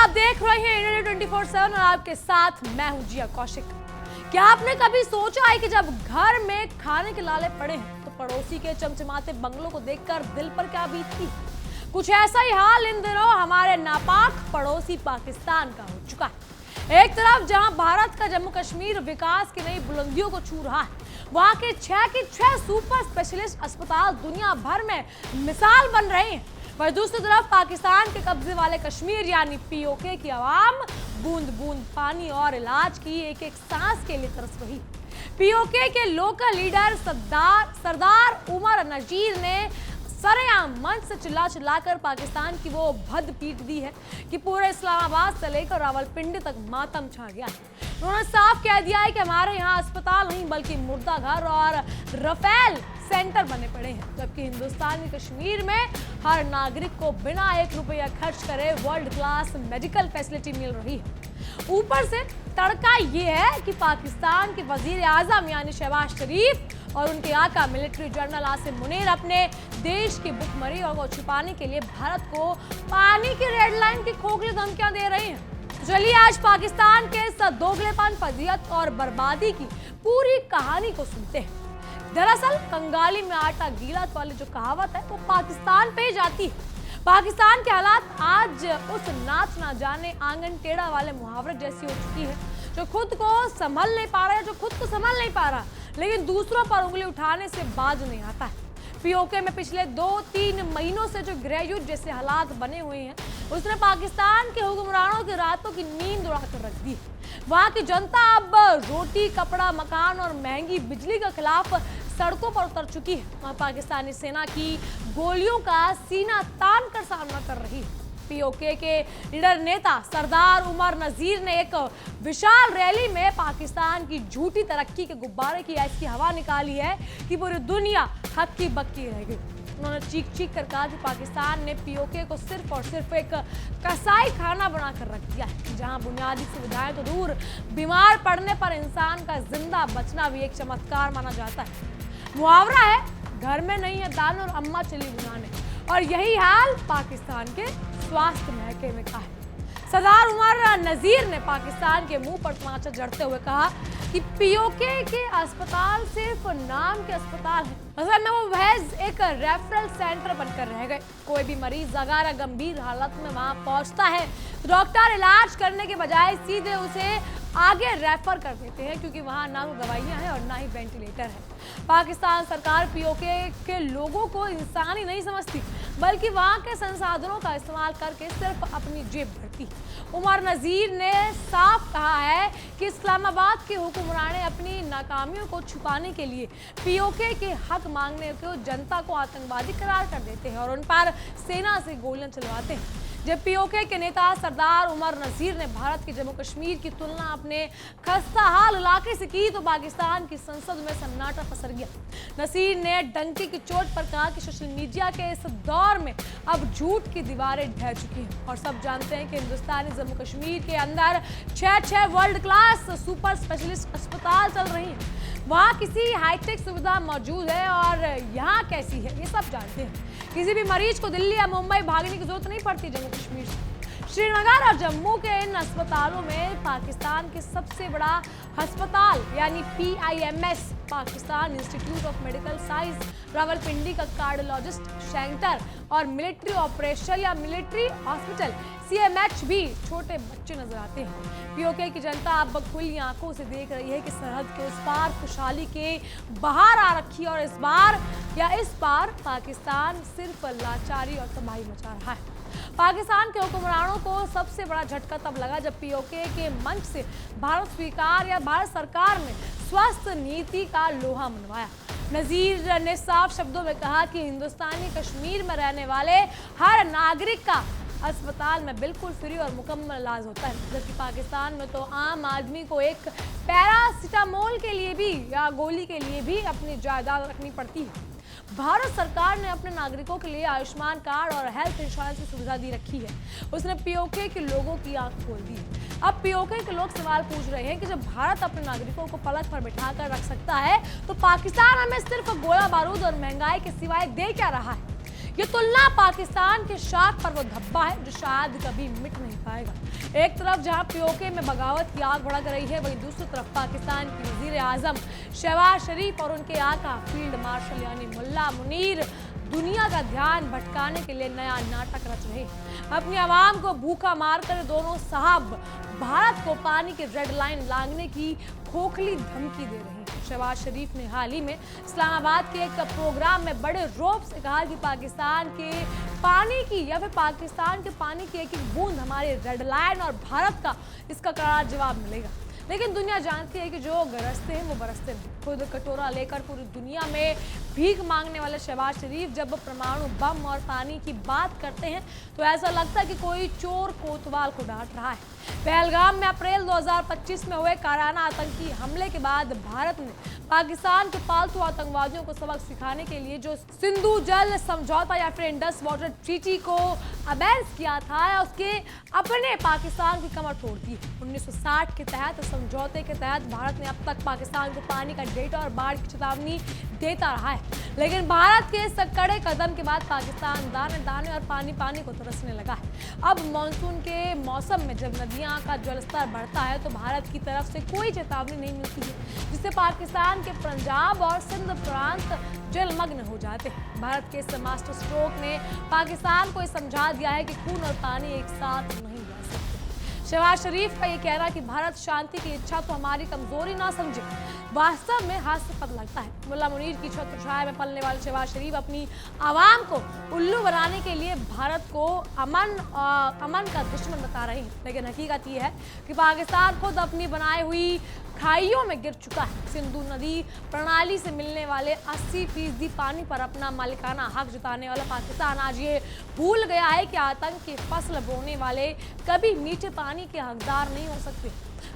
आप देख रहे हैं इंडिया 24/7 और आपके साथ मैं हूं जिया कौशिक। क्या आपने कभी सोचा है कि जब घर में खाने के लाले पड़े हैं तो पड़ोसी के चमचमाते बंगलों को देखकर दिल पर क्या बीतती? कुछ ऐसा ही हाल इन दिनों हमारे नापाक पड़ोसी पाकिस्तान का हो चुका है। एक तरफ जहां भारत का जम्मू कश्मीर विकास की नई बुलंदियों को छू रहा है, वहां के 6 सुपर स्पेशलिस्ट अस्पताल दुनिया भर में मिसाल बन रहे हैं, पर दूसरी तरफ पाकिस्तान के कब्जे वाले कश्मीर यानी पीओके की आवाम बूंद बूंद पानी और इलाज की एक एक सांस के लिए तरस रही। पीओके के लोकल लीडर सरदार उमर नजीर ने सरेआम मंच से चिल्लाकर पाकिस्तान की वो भद्द पीट दी है कि पूरे इस्लामाबाद से लेकर रावलपिंडी तक मातम छा गया है। उन्होंने साफ कह दिया है कि हमारे यहाँ अस्पताल नहीं बल्कि मुर्दा घर और रफेल सेंटर बने पड़े हैं, जबकि हिंदुस्तानी कश्मीर में हर नागरिक को बिना 1 रुपया खर्च करे वर्ल्ड क्लास मेडिकल फैसिलिटी मिल रही है। ऊपर से तड़का ये है कि पाकिस्तान के वजीर आजम यानी शहबाज शरीफ और उनके आका मिलिट्री जनरल आसिम मुनीर अपने देश की भुखमरी और को छुपाने के लिए भारत को पानी की रेड लाइन की खोखली धमकियां दे रहे हैं। चलिए आज पाकिस्तान के इस दोगलेपन, फजीयत और बर्बादी की पूरी कहानी को सुनते हैं। दरअसल कंगाली में आटा गीला वाली जो कहावत है वो पाकिस्तान पे जाती है। पाकिस्तान के हालात आज उस नाच ना जाने आंगन टेढ़ा वाले मुहावरे जैसी हो चुकी है, जो खुद को संभल नहीं पा रहा है, जो खुद को संभल नहीं पा रहा लेकिन दूसरों पर उंगली उठाने से बाज नहीं आता है। पीओके में पिछले 2-3 महीनों से जो गृह युद्ध जैसे हालात बने हुए हैं, उसने पाकिस्तान के हुक्मरानों की रातों की नींद उड़ा कर रख दी है। वहां की जनता अब रोटी, कपड़ा, मकान और महंगी बिजली के खिलाफ सड़कों पर उतर चुकी है और पाकिस्तानी सेना की गोलियों का सीना तान कर सामना कर रही है। पीओके के लीडर नेता सरदार उमर नजीर ने एक विशाल रैली में पाकिस्तान की झूठी तरक्की के गुब्बारे की ऐसी हवा निकाली है कि पूरी दुनिया हक्की बक्की रह गई। उन्होंने चीख कर कहा कि पाकिस्तान ने पीओके को सिर्फ और सिर्फ एक कसाई खाना बनाकर रख दिया है, जहां बुनियादी सुविधाएं तो दूर, बीमार पड़ने पर इंसान का जिंदा बचना भी एक चमत्कार माना जाता है। मुहावरा है, घर में नहीं है दाल और अम्मा चली बनाने, और यही हाल पाकिस्तान के स्वास्थ्य महकमे में का है। सरदार उमर नजीर ने पाकिस्तान के मुंह पर तमाचा जड़ते हुए कहा कि पीओके के अस्पताल सिर्फ नाम के अस्पताल है, असल में वो महज एक रेफरल सेंटर बनकर रह गए। कोई भी मरीज अगर गंभीर हालत में वहां पहुंचता है तो डॉक्टर इलाज करने के बजाय सीधे उसे आगे रेफर कर देते हैं, क्योंकि वहां ना तो दवाइयां हैं और ना ही वेंटिलेटर है। पाकिस्तान सरकार पीओके के लोगों को इंसान ही नहीं समझती, बल्कि वहां के संसाधनों का इस्तेमाल करके सिर्फ अपनी जेब भरती। उमर नजीर ने साफ कहा है कि इस्लामाबाद के हुक्मरान अपनी नाकामियों को छुपाने के लिए पीओके के हक मांगने को जनता को आतंकवादी करार कर देते हैं और उन पर सेना से गोलियां चलवाते हैं। जब पीओके के नेता सरदार उमर नजीर ने भारत के जम्मू कश्मीर की तुलना अपने खस्ताहाल इलाके से की तो पाकिस्तान की संसद में सन्नाटा पसर गया। नसीर ने डंके की चोट पर कहा कि सोशल मीडिया के इस दौर में अब झूठ की दीवारें ढह चुकी हैं और सब जानते हैं कि हिंदुस्तानी जम्मू कश्मीर के अंदर 6 वर्ल्ड क्लास सुपर स्पेशलिस्ट अस्पताल चल रही हैं। वहाँ किसी हाईटेक सुविधा मौजूद है और यहाँ कैसी है ये सब जानते हैं। किसी भी मरीज को दिल्ली या मुंबई भागने की जरूरत नहीं पड़ती जम्मू कश्मीर से। श्रीनगर और जम्मू के इन अस्पतालों में पाकिस्तान के सबसे बड़ा अस्पताल यानी PIMS Pakistan institute of medical science, Rawalpindi का कार्डियोलॉजिस्ट सेंटर और मिलिट्री ऑपरेशन या मिलिट्री हॉस्पिटल CMH भी छोटे बच्चे नजर आते हैं। पीओके की जनता अब खुली आंखों से देख रही है कि सरहद के उस पार खुशहाली के बाहर आ रखी और इस बार पाकिस्तान सिर्फ लाचारी और तबाही मचा रहा है। पाकिस्तान के हुक्मरानों को सबसे बड़ा झटका तब लगा जब पीओके के मंच से भारत सरकार ने स्वास्थ्य नीति का लोहा मनवाया। नजीर ने साफ शब्दों में कहा कि हिंदुस्तानी कश्मीर में रहने वाले हर नागरिक का अस्पताल में बिल्कुल फ्री और मुकम्मल इलाज होता है, जबकि पाकिस्तान में तो आम आदमी को एक पैरासिटामोल के लिए भी या गोली के लिए भी अपनी जायदाद रखनी पड़ती है। भारत सरकार ने अपने नागरिकों के लिए आयुष्मान कार्ड और हेल्थ इंश्योरेंस की सुविधा दी रखी है। उसने पीओके के लोगों की आंख खोल दी है। अब पीओके के लोग सवाल पूछ रहे हैं कि जब भारत अपने नागरिकों को पलक पर बिठाकर रख सकता है तो पाकिस्तान हमें सिर्फ गोला बारूद और महंगाई के सिवाय दे क्या रहा है? ये तुलना पाकिस्तान के शाख पर वो धब्बा है जो शायद कभी मिट नहीं पाएगा। एक तरफ जहां पीओके में बगावत की आग भड़क रही है, वहीं दूसरी तरफ पाकिस्तान की वजीर आजम शहबाज शरीफ और उनके आका फील्ड मार्शल यानी मुल्ला मुनीर दुनिया का ध्यान भटकाने के लिए नया नाटक रच रहे हैं। अपनी आवाम को भूखा मारकर दोनों साहब भारत को पानी की रेड लाइन लांघने की खोखली धमकी दे रहे हैं। शहबाज शरीफ ने हाल ही में इस्लामाबाद के एक प्रोग्राम में बड़े रौब से कहा कि पाकिस्तान के पानी की या फिर पाकिस्तान के पानी की एक एक बूंद हमारी रेड लाइन और भारत का इसका करारा जवाब मिलेगा। लेकिन दुनिया जानती है कि जो गरजते हैं वो बरसते नहीं। खुद कटोरा लेकर पूरी दुनिया में भीख मांगने वाले शहबाज शरीफ जब परमाणु बम और पानी की बात करते हैं तो ऐसा लगता है कि कोई चोर कोतवाल को डांट रहा है। पहलगाम में अप्रैल 2025 में हुए काराना आतंकी हमले के बाद भारत ने पाकिस्तान के पालतू आतंकवादियों को सबक सिखाने के लिए जो सिंधु जल समझौता या फिर इंडस वाटर ट्रीटी को अबेंस किया था, उसके अपने पाकिस्तान की कमर तोड़ दी। 1960 के तहत समझौते के तहत भारत ने अब तक पाकिस्तान को पानी का डेटा और बाढ़ की चेतावनी देता रहा है, लेकिन भारत के इस कड़े कदम के बाद पाकिस्तान दाने दाने और पानी पानी को तरसने लगा है। अब मानसून के मौसम में जब नदियां का जलस्तर बढ़ता है तो भारत की तरफ से कोई चेतावनी नहीं मिलती है, जिससे पाकिस्तान के पंजाब और सिंध प्रांत जलमग्न हो जाते हैं। भारत के इस मास्टर स्ट्रोक ने पाकिस्तान को समझा दिया है कि खून और पानी एक साथ नहीं जा सकते। शहबाज शरीफ का ये कहना कि भारत शांति की इच्छा तो हमारी कमजोरी ना समझे, वास्तव में हास्यास्पद लगता है। मुल्ला मुनीर की छत्र छाया में पलने वाले शहबाज शरीफ अपनी आवाम को उल्लू बनाने के लिए भारत को अमन का दुश्मन बता रहे हैं, लेकिन हकीकत ये है कि पाकिस्तान खुद अपनी बनाई हुई खाइयों में गिर चुका है। सिंधु नदी प्रणाली से मिलने वाले 80% पानी पर अपना मालिकाना हक जताने वाला पाकिस्तान आज ये भूल गया है कि आतंक की फसल बोने वाले कभी मीठे पानी के हकदार नहीं हो सकते।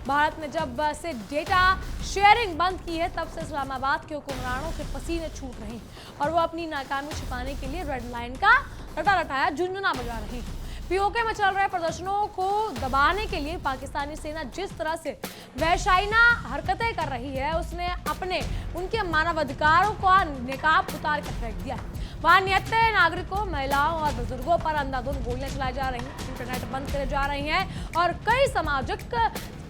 भारत ने जब से डेटा शेयरिंग बंद की है तब से इस्लामाबाद के हुक्मरानों के पसीने छूट रहे हैं और वो अपनी नाकामी छिपाने के लिए रेड लाइन का रटा रटाया झुंझुना बजा रहे हैं। पीओके में चल रहे प्रदर्शनों को दबाने के लिए पाकिस्तानी सेना जिस तरह से वहशाइना हरकतें कर रही है, उसने अपने उनके मानवाधिकारों का निकाब उतार कर फेंक दिया है। वहां निहत्थे नागरिकों, महिलाओं और बुजुर्गों पर अंधाधुंध गोलियां चलाई जा रही हैं, इंटरनेट बंद करे जा रही हैं और कई सामाजिक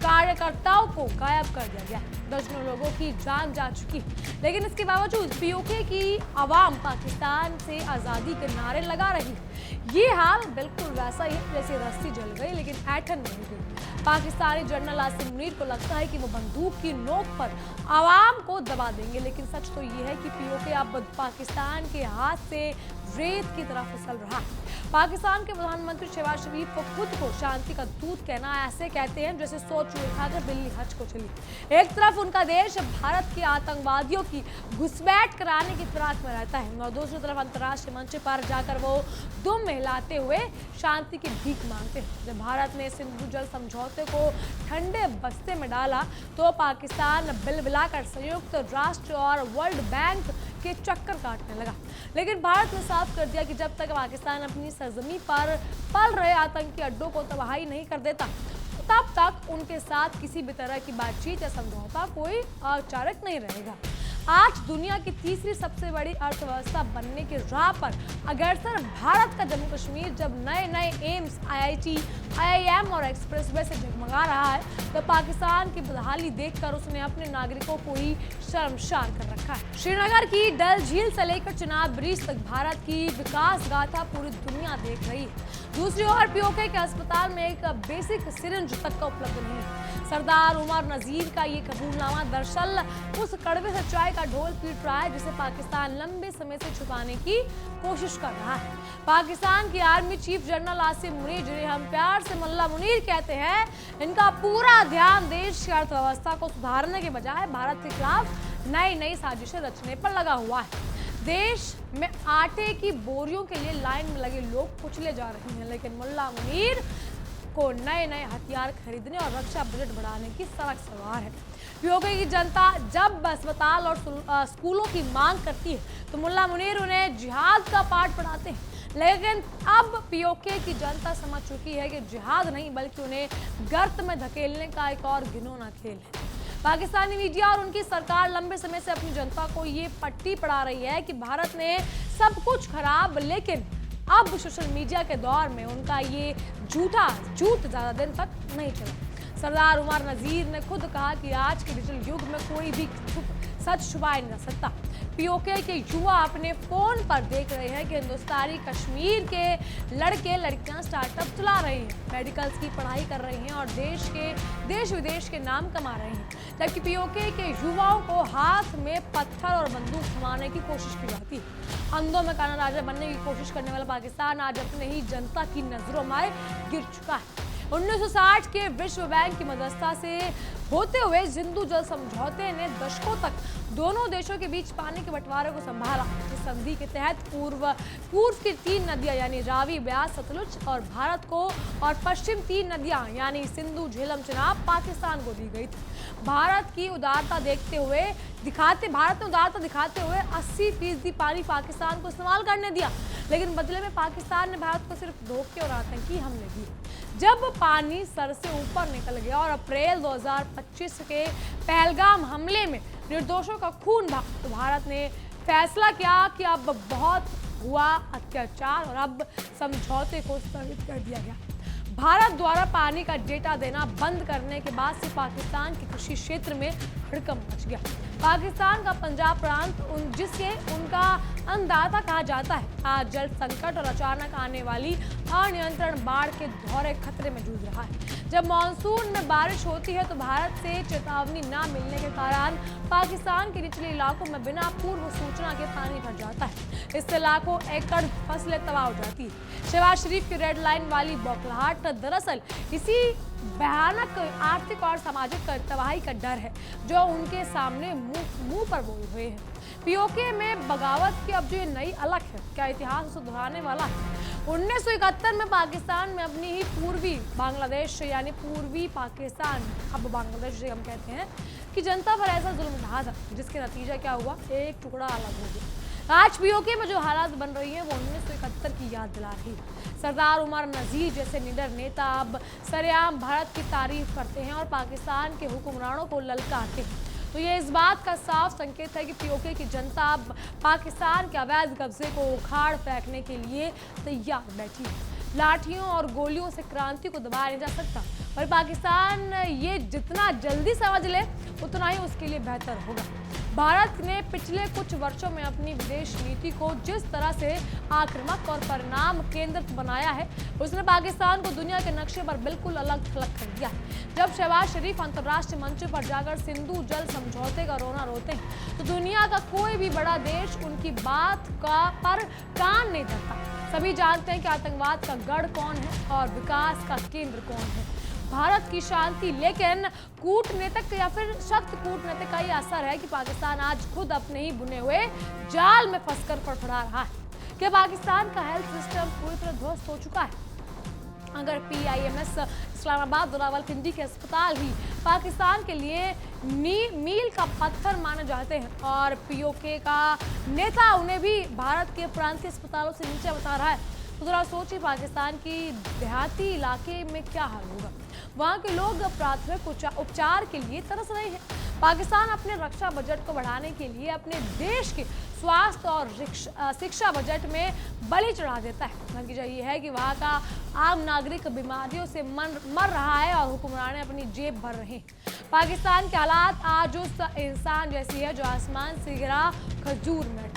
कार्यकर्ताओं को गायब कर दिया गया। दर्जनों लोगों की जान जा चुकी है, लेकिन इसके बावजूद पीओके की आवाम पाकिस्तान से आज़ादी के नारे लगा रही है। ये हाल बिल्कुल वैसा ही जैसे रस्सी जल गई लेकिन ऐठन नहीं गई। पाकिस्तानी जनरल आसिम मुनीर को लगता है कि वो बंदूक की नोक पर आवाम को दबा देंगे, लेकिन सच तो ये है कि पीओके अब पाकिस्तान के हाथ से रेत की तरह फिसल रहा है। पाकिस्तान के प्रधानमंत्री शहबाज शरीफ को खुद को शांति का दूत कहना ऐसे कहते हैं जैसे 100 चूहे खाकर बिल्ली हज को चली। एक तरफ उनका देश भारत के आतंकवादियों की घुसपैठ कराने की फिराक में रहता है और दूसरी तरफ अंतर्राष्ट्रीय मंच पर जाकर वो दुम हिलाते हुए शांति की भीख मांगते हैं। जब भारत ने सिंधु जल समझौते को ठंडे बस्ते में डाला तो पाकिस्तान बिलबिलाकर संयुक्त राष्ट्र और वर्ल्ड बैंक के चक्कर काटने लगा, लेकिन भारत ने साफ कर दिया कि जब तक पाकिस्तान अपनी सरजमी पर पल रहे आतंकी अड्डों को तबाही नहीं कर देता तब तक उनके साथ किसी भी तरह की बातचीत या समझौता कोई औपचारिक नहीं रहेगा। आज दुनिया की तीसरी सबसे बड़ी अर्थव्यवस्था बनने की राह पर अग्रसर भारत का जम्मू कश्मीर जब नए नए एम्स, IIT, IIM और एक्सप्रेसवे से जगमगा रहा है तो पाकिस्तान की बदहाली देखकर उसने अपने नागरिकों को ही शर्मसार कर रखा है। श्रीनगर की डल झील से लेकर चिनाब ब्रिज तक भारत की विकास गाथा पूरी दुनिया देख रही है। दूसरी ओर पीओके के अस्पताल में एक बेसिक सिरिंज तक का उपलब्ध नहीं है। सरदार उमर नजीर का ये कबूलनामा दरअसल उस कड़वे सच्चाई का ढोल पीट रहा है जिसे पाकिस्तान लंबे समय से छुपाने की कोशिश कर रहा है। पाकिस्तान की army chief general Asim Munir, जिन्हें हम प्यार से मुल्ला मुनीर कहते हैं, इनका पूरा ध्यान देश की अर्थव्यवस्था को सुधारने के बजाय भारत के खिलाफ नई नई साजिशें रचने पर लगा हुआ है। देश में आटे की बोरियों के लिए लाइन में लगे लोग कुचले जा रहे हैं, लेकिन मुल्ला मुनीर को नए नए हथियार खरीदने और रक्षा बजट बढ़ाने की सड़क सवार है। पीओके की जनता जब अस्पताल और स्कूलों की मांग करती है तो मुल्ला मुनीर उन्हें जिहाद का पाठ पढ़ाते हैं, लेकिन अब पीओके की जनता समझ चुकी है कि जिहाद नहीं बल्कि उन्हें गर्त में धकेलने का एक और घिनौना खेल है। पाकिस्तानी मीडिया और उनकी सरकार लंबे समय से अपनी जनता को ये पट्टी पढ़ा रही है कि भारत ने सब कुछ खराब, लेकिन अब सोशल मीडिया के दौर में उनका ये झूठ ज्यादा दिन तक नहीं चला। सरदार उमर नजीर ने खुद कहा कि आज के डिजिटल युग में कोई भी सच छुपा नहीं जा सकता। पीओके के युवा अपने फोन पर देख रहे हैं कि हिंदुस्तानी कश्मीर के लड़के लड़कियां स्टार्टअप चला रहे हैं, मेडिकल्स की पढ़ाई कर रहे हैं और देश विदेश के नाम कमा रहे हैं, जबकि पीओके के युवाओं को हाथ में पत्थर और बंदूक थमाने की कोशिश की जाती है। अंधों में काना राजा बनने की कोशिश करने वाला पाकिस्तान आज अपने ही जनता की नजरों में गिर चुका है। 1960 के विश्व बैंक की मध्यस्थता से होते हुए सिंधु जल समझौते ने दशकों तक दोनों देशों के बीच पानी के बंटवारे को संभाला। इस संधि के तहत पूर्व की 3 नदियां यानी रावी, ब्यास, सतलुज और भारत को, और पश्चिम 3 नदियां यानी सिंधु, झेलम, चिनाब पाकिस्तान को दी गई थी। भारत ने उदारता दिखाते हुए 80% पानी पाकिस्तान को इस्तेमाल करने दिया, लेकिन बदले में पाकिस्तान ने भारत को सिर्फ धोखे और आतंकी हमले दिए। जब पानी सर से ऊपर निकल गया और अप्रैल 2025 के पहलगाम हमले में निर्दोषों का खून बहा, तो भारत ने फैसला किया कि अब बहुत हुआ अत्याचार और अब समझौते को स्थगित कर दिया गया। भारत द्वारा पानी का डेटा देना बंद करने के बाद से पाकिस्तान के कृषि क्षेत्र में हड़कंप मच गया। पाकिस्तान का पंजाब प्रांत जिसे उनका अन्नदाता कहा जाता है, आज जल संकट और अचानक आने वाली अनियंत्रण बाढ़ के दोहरे खतरे में जूझ रहा है। जब मानसून में बारिश होती है तो भारत से चेतावनी न मिलने के कारण पाकिस्तान के निचले इलाकों में बिना पूर्व सूचना के पानी भर जाता है। इससे लाखों एकड़ फसलें तबाह हो जाती है। शहबाज शरीफ की रेड लाइन वाली बौखलाहट दरअसल इसी भयानक आर्थिक और सामाजिक तबाही का डर है जो उनके सामने मुंह पर बोल रहे हैं। पीओके में बगावत की अब जो ये नई अलग है, क्या इतिहास उसे दोहराने वाला है? 1971 में पाकिस्तान में अपनी ही पूर्वी बांग्लादेश यानी पूर्वी पाकिस्तान, अब बांग्लादेश जिसे हम कहते हैं, कि जनता पर ऐसा जुल्म ढहा था जिसके नतीजा क्या हुआ, एक टुकड़ा अलग हो गया। आज पीओके में जो हालात बन रही है वो 1971 की याद दिला रही है। सरदार उमर नजीर जैसे निडर नेता अब सरेआम भारत की तारीफ करते हैं और पाकिस्तान के हुक्मरानों को ललकारते हैं। तो ये इस बात का साफ संकेत है कि पीओके की जनता अब पाकिस्तान के अवैध कब्जे को उखाड़ फेंकने के लिए तैयार बैठी है। लाठियों और गोलियों से क्रांति को दबाया नहीं जा सकता, पर पाकिस्तान ये जितना जल्दी समझ ले उतना ही उसके लिए बेहतर होगा। भारत ने पिछले कुछ वर्षों में अपनी विदेश नीति को जिस तरह से आक्रामक और परिणाम केंद्रित बनाया है, उसने पाकिस्तान को दुनिया के नक्शे पर बिल्कुल अलग थलग कर दिया है। जब शहबाज शरीफ अंतर्राष्ट्रीय मंचों पर जाकर सिंधु जल समझौते का रोना रोते हैं, तो दुनिया का कोई भी बड़ा देश उनकी बात पर कान नहीं धरता। सभी जानते हैं कि आतंकवाद का गढ़ कौन है और विकास का केंद्र कौन है। भारत की शांति, लेकिन कूटनीतिक या फिर सख्त कूटनीतिक का ये असर है कि पाकिस्तान आज खुद अपने ही बुने हुए जाल में फंसकर फड़फड़ा रहा है। क्या पाकिस्तान का हेल्थ सिस्टम पूरी तरह ध्वस्त हो चुका है? अगर PIMS इस्लामाबाद और रावलपिंडी के अस्पताल ही पाकिस्तान के लिए मील का पत्थर माने जाते हैं और पीओके का नेता उन्हें भी भारत के प्रांतीय अस्पतालों से नीचे बता रहा है, तो जरा सोचिए पाकिस्तान की देहाती इलाके में क्या हाल होगा। वहाँ के लोग प्राथमिक उपचार के लिए तरस रहे हैं। पाकिस्तान अपने रक्षा बजट को बढ़ाने के लिए अपने देश के स्वास्थ्य और शिक्षा बजट में बलि चढ़ा देता है। नतीजा ये है कि वहाँ का आम नागरिक बीमारियों से मर रहा है और हुक्मरान अपनी जेब भर रहे हैं। पाकिस्तान के हालात आज उस इंसान जैसी है जो आसमान से गिरा खजूर में।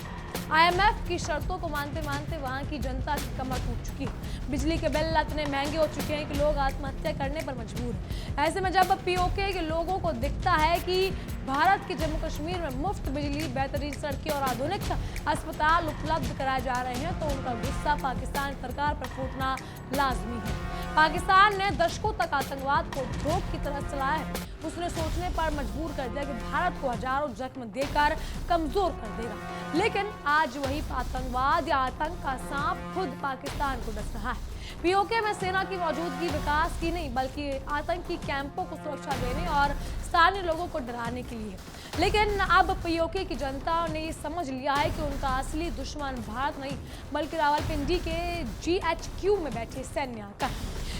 IMF की शर्तों को मानते मानते वहाँ की जनता की कमर टूट चुकी है। बिजली के बिल इतने महंगे हो चुके हैं कि लोग आत्महत्या करने पर मजबूर हैं। ऐसे में जब पीओके के लोगों को दिखता है कि भारत के जम्मू कश्मीर में मुफ्त बिजली, बेहतरीन सड़कें और आधुनिक अस्पताल उपलब्ध कराए जा रहे हैं, तो उनका गुस्सा पाकिस्तान सरकार पर फूटना लाजमी है। पाकिस्तान ने दशकों तक आतंकवाद को धोख की तरह चलाया है। उसने सोचने पर मजबूर कर दिया कि भारत को हजारों जख्म देकर कमजोर कर देगा, लेकिन आज वही आतंकवाद या आतंक का सांप खुद पाकिस्तान को डस रहा है। पीओके में सेना की मौजूदगी विकास की नहीं बल्कि आतंकी कैंपों को सुरक्षा देने और स्थानीय लोगों को डराने के लिए। लेकिन अब पीओके की जनता ने ये समझ लिया है कि उनका असली दुश्मन भारत नहीं बल्कि रावलपिंडी के GHQ में बैठे सैन्य का।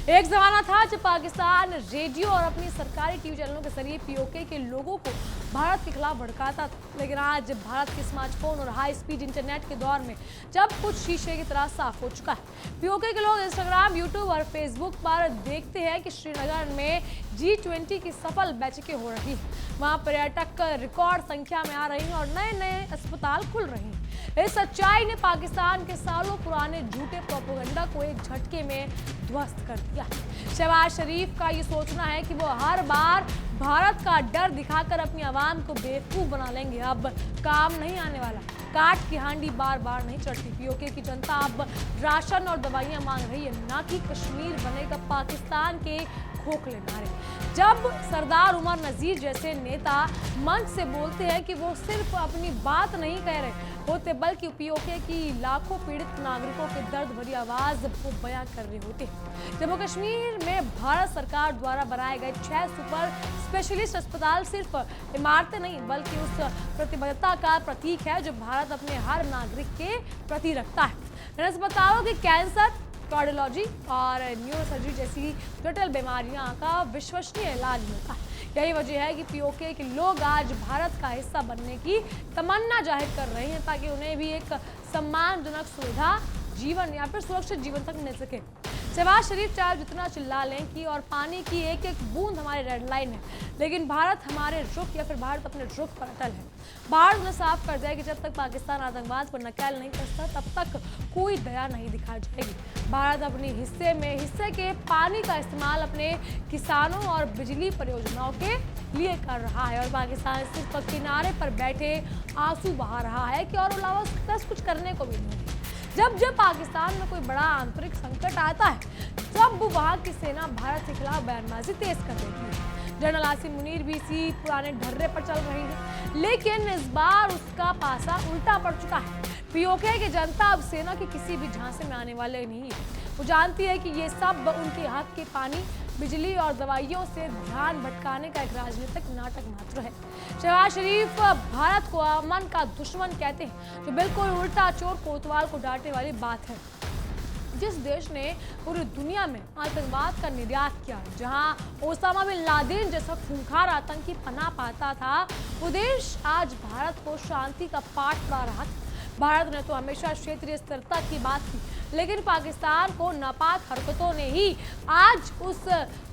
एक जमाना था जब पाकिस्तान रेडियो और अपनी सरकारी टीवी चैनलों के जरिए पीओके के लोगों को भारत के खिलाफ भड़काता था, लेकिन आज भारत के स्मार्टफोन और हाई स्पीड इंटरनेट के दौर में जब कुछ शीशे की तरह साफ हो चुका है। पीओके के लोग इंस्टाग्राम, यूट्यूब और फेसबुक पर देखते हैं कि श्रीनगर में G20 की सफल बैठकें हो रही है, वहाँ पर्यटक रिकॉर्ड संख्या में आ रही हैं और नए नए अस्पताल खुल रहे हैं। इस सच्चाई ने पाकिस्तान के सालों पुराने झूठे प्रोपेगेंडा को एक झटके में ध्वस्त कर दिया। शहबाज शरीफ का ये सोचना है कि वो हर बार भारत का डर दिखाकर अपनी आवाम को बेवकूफ बना लेंगे, अब काम नहीं आने वाला। काट की हांडी बार बार नहीं चढ़ती। पीओके की जनता अब राशन और दवाइयां मांग रही है, ना कि कश्मीर बनेगा पाकिस्तान के खोखले नारे। जब सरदार उमर नजीर जैसे नेता मंच से बोलते हैं कि वो सिर्फ अपनी बात नहीं कह रहे होते, बल्कि पीओके की लाखों पीड़ित नागरिकों के दर्द भरी आवाज को बयां कर रहे होते। जम्मू कश्मीर में भारत सरकार द्वारा बनाए गए 6 सुपर स्पेशलिस्ट अस्पताल सिर्फ इमारतें नहीं, बल्कि उस प्रतिबद्धता का प्रतीक है जो भारत अपने हर नागरिक के प्रति रखता है। इन अस्पतालों की कैंसर, कार्डियोलॉजी और न्यूरोसर्जरी जैसी जटिल बीमारियां का विश्वसनीय इलाज मिलता है। यही वजह है कि पीओके के लोग आज भारत का हिस्सा बनने की तमन्ना जाहिर कर रहे हैं, ताकि उन्हें भी एक सम्मानजनक सुविधा जीवन या फिर सुरक्षित जीवन तक मिल सके। शहबाज शरीफ चाहे जितना चिल्ला लें कि और पानी की एक एक बूंद हमारी रेड लाइन है, लेकिन भारत हमारे रुख या फिर भारत अपने रुख पर अटल है। भारत ने साफ कर दिया कि जब तक पाकिस्तान आतंकवाद पर नकेल नहीं कसता, तब तक कोई दया नहीं दिखाई जाएगी। भारत अपने हिस्से के पानी का इस्तेमाल अपने किसानों और बिजली परियोजनाओं के लिए कर रहा है, और पाकिस्तान सिर्फ किनारे पर बैठे आंसू बहा रहा है कि और अलावा कुछ करने को भी नहीं। जब पाकिस्तान में कोई बड़ा आंतरिक संकट आता है, तब वहाँ की सेना भारत के खिलाफ बयानबाजी तेज कर देती है। जनरल आसिम मुनीर भी इसी पुराने ढर्रे पर चल रही है, लेकिन इस बार उसका पासा उल्टा पड़ चुका है। पीओके की जनता अब सेना के किसी भी झांसे में आने वाले नहीं है। वो जानती है कि ये सब उनके हक के पानी, बिजली और दवाइयों से ध्यान भटकाने का एक राजनीतिक नाटक मात्र है। शहबाज शरीफ भारत को अमन का दुश्मन कहते हैं, जो बिल्कुल उल्टा चोर कोतवाल को डांटने वाली बात है। जिस देश ने पूरी दुनिया में आतंकवाद का निर्यात किया, जहां ओसामा बिन लादेन जैसा खूंखार आतंकी पनाह पाता था, वो देश आज भारत को शांति का पाठ पढ़ा रहा था। भारत ने तो हमेशा क्षेत्रीय स्थिरता की बात की, लेकिन पाकिस्तान को नापाक हरकतों ने ही आज उस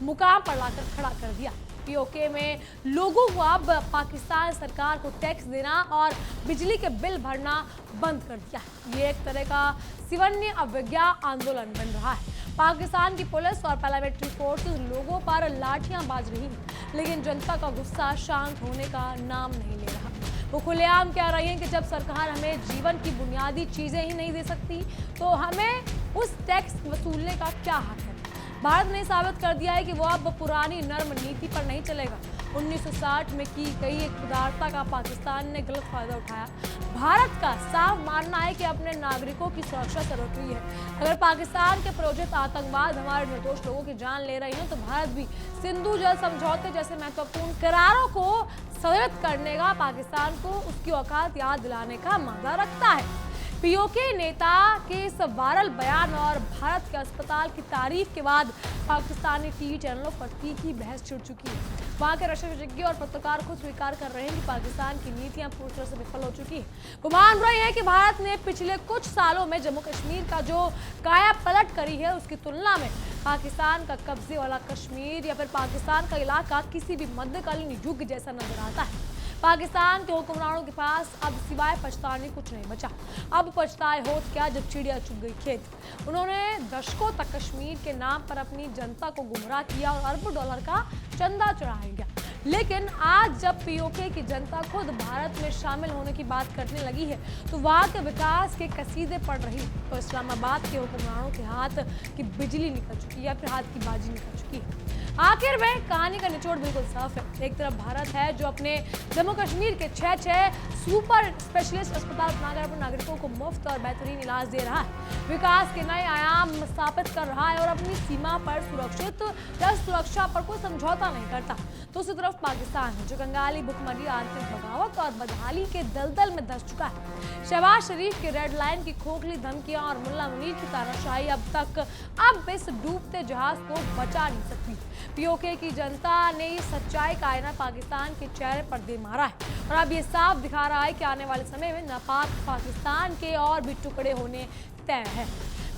मुकाम पर लाकर खड़ा कर दिया। पीओके में लोगों को अब पाकिस्तान सरकार को टैक्स देना और बिजली के बिल भरना बंद कर दिया। ये एक तरह का सिवन्य अवज्ञा आंदोलन बन रहा है। पाकिस्तान की पुलिस और पैरामिलिट्री फोर्सेस लोगों पर लाठियां बाज रही हैं, लेकिन जनता का गुस्सा शांत होने का नाम नहीं ले रहा। वो खुलेआम कह रही हैं कि जब सरकार हमें जीवन की बुनियादी चीजें ही नहीं दे सकती, तो हमें उस टैक्स वसूलने का क्या हक है। भारत ने साबित कर दिया है कि वो अब पुरानी नर्म नीति पर नहीं चलेगा। 1960 में की गई एक उदारता का पाकिस्तान ने गलत फायदा उठाया। भारत का साफ मानना है कि अपने नागरिकों की सुरक्षा जरूरी है। अगर पाकिस्तान के प्रोजेक्ट आतंकवाद हमारे निर्दोष लोगों की जान ले रही हैं, तो भारत भी सिंधु जल समझौते जैसे महत्वपूर्ण करारों को स्थगित करने का पाकिस्तान को उसकी औकात याद दिलाने का मादा रखता है। पीओके नेता के इस वायरल बयान और भारत के अस्पताल की तारीफ के बाद पाकिस्तानी टीवी चैनलों पर तीखी बहस छिड़ चुकी है। वहाँ के रक्षा विशेषज्ञ और पत्रकार खुद स्वीकार कर रहे हैं कि पाकिस्तान की नीतियां पूरी तरह से विफल हो चुकी है। वो मान रहे हैं कि भारत ने पिछले कुछ सालों में जम्मू कश्मीर का जो काया पलट करी है, उसकी तुलना में पाकिस्तान का कब्जे वाला कश्मीर या फिर पाकिस्तान का इलाका किसी भी मध्यकालीन युग जैसा नजर आता है। पाकिस्तान के हुक्मरानों के पास अब सिवाय पछताने कुछ नहीं बचा। अब पछताए होत क्या जब चिड़िया चुग गई खेत। उन्होंने दशकों तक कश्मीर के नाम पर अपनी जनता को गुमराह किया और अरबों डॉलर का चंदा चढ़ाया गया, लेकिन आज जब पीओके की जनता खुद भारत में शामिल होने की बात करने लगी है, तो वहाँ के विकास के कसीदे पड़ रही, तो इस्लामाबाद के हुक्मरानों के हाथ की बिजली निकल चुकी है या फिर हाथ की बाजी निकल चुकी है। आखिर में कहानी का निचोड़ बिल्कुल साफ है। एक तरफ भारत है जो अपने जम्मू कश्मीर के 6 सुपर स्पेशलिस्ट अस्पताल बनाकर अपने नागरिकों को मुफ्त और बेहतरीन इलाज दे रहा है, विकास के नए आयाम स्थापित कर रहा है और अपनी सीमा पर सुरक्षित या सुरक्षा पर कोई समझौता नहीं करता। दूसरी तरफ पाकिस्तान है जो बंगाली भुखमरी, आंतरिक बगावत और बदहाली के दलदल में धंस चुका है। शहबाज शरीफ के रेड लाइन की खोखली धमकियां और मुल्ला मुनीर की तानाशाही अब इस डूबते जहाज को बचा नहीं सकती। पीओके की जनता ने इस सच्चाई का आईना पाकिस्तान के चेहरे पर दे मारा है और अब ये साफ दिखा रहा है कि आने वाले समय में नापाक पाकिस्तान के और भी टुकड़े होने तय है।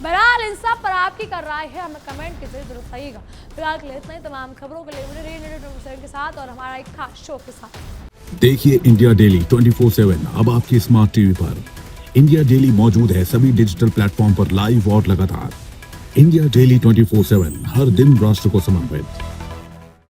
बहरहाल इन सब पर आपकी क्या राय है, हमें कमेंट के जरिए जरूर बताइएगा। फिलहाल के लिए इतना ही। तमाम खबरों के लिए बने रहिए इंडिया 24/7 के साथ और हमारा एक खास शो के साथ। देखिए इंडिया डेली 24/7 अब आपकी स्मार्ट टीवी पर। इंडिया डेली मौजूद है सभी डिजिटल प्लेटफॉर्म पर लाइव और लगातार। इंडिया डेली 24/7 हर दिन राष्ट्र को समर्पित।